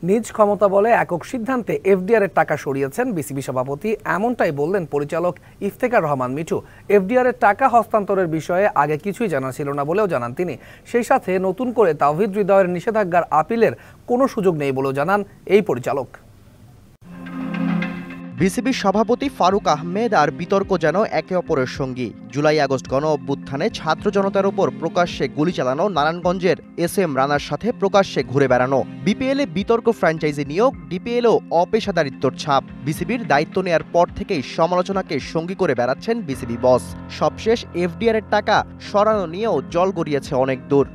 নিজ ক্ষমতা বলে একক সিদ্ধান্তে এফডিআর এর টাকা সরিয়েছেন বিসিবি সভাপতি, এমনটাই বললেন পরিচালক ইফতেখার রহমান মিঠু। এফডিআর এর টাকা হস্তান্তরের বিষয়ে আগে কিছুই জানা ছিল না বলেও জানান তিনি। সেই সাথে নতুন করে তাওহিদ হৃদয়ের নিষেধাজ্ঞার আপিলের কোনো সুযোগ নেই বলেও জানান এই পরিচালক। বিসিবি সভাপতি ফারুক আহমেদ আর বিতর্ক যেন একে অপরের সঙ্গী। জুলাই আগস্ট গণ অভ্যুত্থানে ছাত্র জনতার উপর প্রকাশ্যে গুলি চালানো, নারায়ণগঞ্জের এস.এম. রানার সাথে প্রকাশ্যে ঘুরে বেড়ানো, বিপিএলে বিতর্ক ফ্র্যাঞ্চাইজি নিয়োগ, ডিপিএলও অপেশাদারিত্বর ছাপ। বিসিবির দায়িত্ব নেয়ার পর থেকেই সমালোচনাকে সঙ্গী করে বেড়াচ্ছেন বিসিবি বস। সবশেষ এফডিআর এর টাকা সরানো নিয়েও জল গড়িয়েছে অনেক দূর।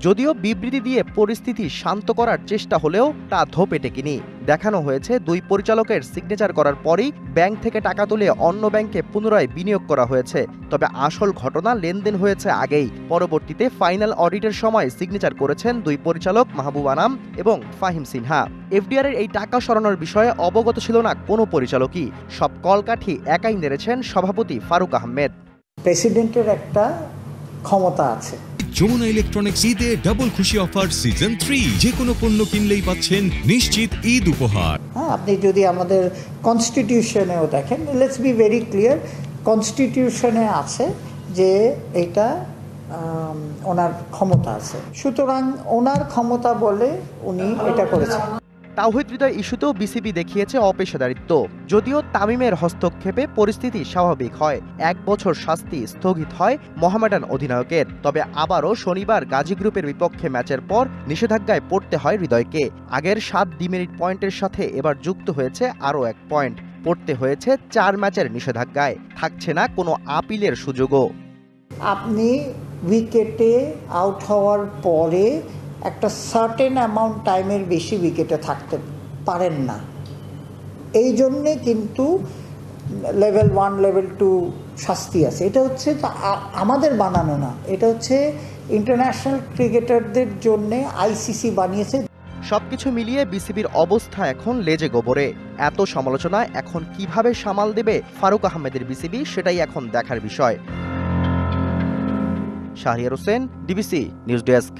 যদিও বিবৃতি দিয়ে পরিস্থিতি শান্ত করার চেষ্টা হলেও তা ধোপে টেকেনি। দেখানো হয়েছে দুই পরিচালকের সিগনেচার করার পরই ব্যাংক থেকে টাকা তুলে অন্য ব্যাংকে পুনরায় বিনিয়োগ করা হয়েছে। তবে আসল ঘটনা লেনদেন হয়েছে আগেই। পরবর্তীতে ফাইনাল অডিটের সময় সিগনেচার করেছেন দুই পরিচালক মাহবুব আনাম এবং ফাহিম সিনহা। এফডিআর এর এই টাকা সরানোর বিষয়ে অবগত ছিল না কোনো পরিচালকই। সব কলকাঠি একাই নেড়েছেন সভাপতি ফারুক আহমেদ। প্রেসিডেন্টের একটা ক্ষমতা আছে। যমুনা ইলেকট্রনিক্স ঈদে ডাবল খুশি অফার সিজন 3, যে কোনো পণ্য কিনলেই পাচ্ছেন নিশ্চিত ঈদ উপহার। আপনি যদি আমাদের কনস্টিটিউশনেও দেখেন, লেটস বি ভেরি ক্লিয়ার, কনস্টিটিউশনে আছে যে এটা ওনার ক্ষমতা আছে, সুতরাং ওনার ক্ষমতা বলে উনি এটা করেছেন। তাওহিদ হৃদয় ইস্যুতেও বিসিবি দেখিয়েছে অপেশাদারিত্ব। যদিও তামিমের হস্তক্ষেপে পরিস্থিতি স্বাভাবিক হয়, 1 বছর শাস্তি স্থগিত হয় মোহামেডান অধিনায়কের। তবে আবারও শনিবার গাজী গ্রুপের বিপক্ষে ম্যাচের পর নিষেধাজ্ঞায় পড়তে হয় হৃদয়কে। আগের 7 ডিমেরিট পয়েন্টের সাথে এবার যুক্ত হয়েছে আরও 1 পয়েন্ট। পড়তে হয়েছে 4 ম্যাচের নিষেধাজ্ঞায়। থাকছে না কোনো আপিলের সুযোগও। আপনি উইকেটে আউট হওয়ার পরে একটা সার্টেন অ্যামাউন্ট টাইমের বেশি উইকেটে থাকতে পারেন না। এই জন্যে কিন্তু লেভেল 1, লেভেল 2 শাস্তি আছে। এটা হচ্ছে আমাদের বানানো না, এটা হচ্ছে ইন্টারন্যাশনাল ক্রিকেটারদের জন্যে আইসিসি বানিয়েছে। সবকিছু মিলিয়ে বিসিবির অবস্থা এখন লেজে গোবরে। এত সমালোচনা এখন কিভাবে সামাল দেবে ফারুক আহমেদের বিসিবি, সেটাই এখন দেখার বিষয়। Shahriar Hossain, DBC news desk.